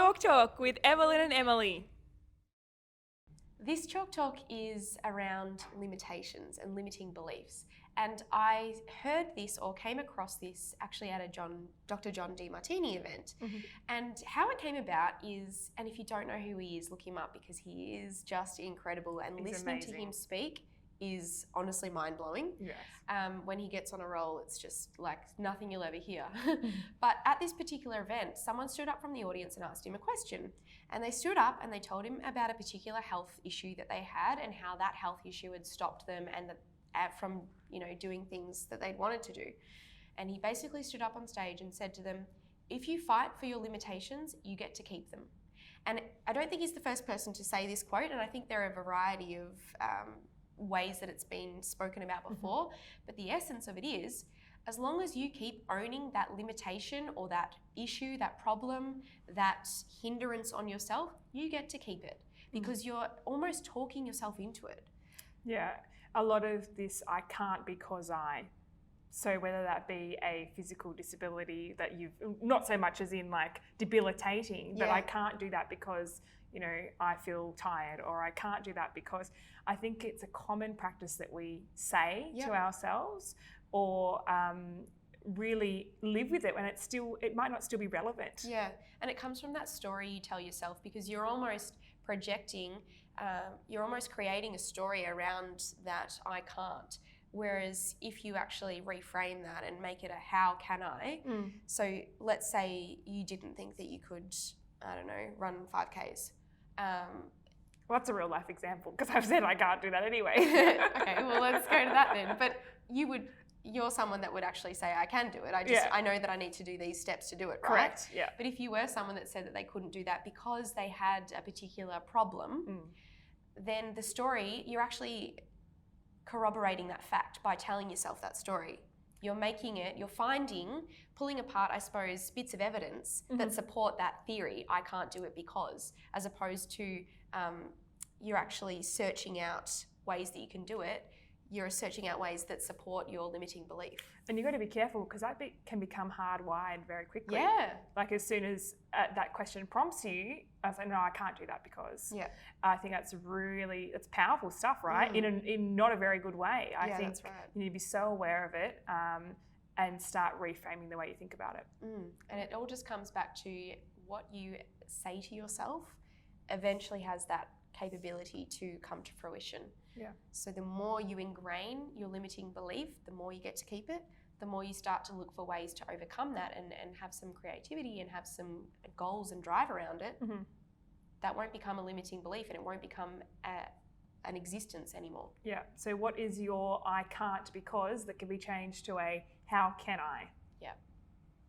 Chalk Talk with Evelyn and Emily. This Chalk Talk is around limitations and limiting beliefs. And I heard this or came across this actually at a Dr. John Demartini event. Mm-hmm. And how it came about is, and if you don't know who he is, look him up because he is just incredible. And He's listening amazing. to him speak is honestly mind-blowing. Yes. When he gets on a roll, it's just like nothing you'll ever hear. But at this particular event, someone stood up from the audience and asked him a question. And they stood up and they told him about a particular health issue that they had and how that health issue had stopped them and from doing things that they'd wanted to do. And he basically stood up on stage and said to them, if you fight for your limitations, you get to keep them. And I don't think he's the first person to say this quote, and I think there are a variety of ways that it's been spoken about before, but the essence of it is, as long as you keep owning that limitation or that issue, that problem, that hindrance on yourself, you get to keep it because you're almost talking yourself into it. Yeah, a lot of this I can't because I. So whether that be a physical disability that you've, not so much as in like debilitating, but I can't do that because, I feel tired, or I can't do that because I think it's a common practice that we say to ourselves or really live with it when it might not still be relevant. Yeah, and it comes from that story you tell yourself because you're almost projecting, you're almost creating a story around that I can't. Whereas if you actually reframe that and make it a how can I, so let's say you didn't think that you could, run 5Ks. Well, that's a real life example because I've said I can't do that anyway. Okay, well let's go to that then. But you're someone that would actually say I can do it. I know that I need to do these steps to do it, right? Correct, yeah. But if you were someone that said that they couldn't do that because they had a particular problem, then the story, you're actually corroborating that fact by telling yourself that story. You're pulling apart, I suppose, bits of evidence that support that theory, I can't do it because, as opposed to you're actually searching out ways that you can do it. You're searching out ways that support your limiting belief. And you've got to be careful because that can become hardwired very quickly. Yeah. Like as soon as that question prompts you, I say, no, I can't do that because. Yeah. I think that's powerful stuff, right? In not a very good way. I think that's right. You need to be so aware of it and start reframing the way you think about it. And it all just comes back to what you say to yourself eventually has that capability to come to fruition. Yeah. So the more you ingrain your limiting belief, the more you get to keep it, the more you start to look for ways to overcome that and have some creativity and have some goals and drive around it. That won't become a limiting belief and it won't become an existence anymore. Yeah. So what is your I can't because that can be changed to a how can I? Yeah.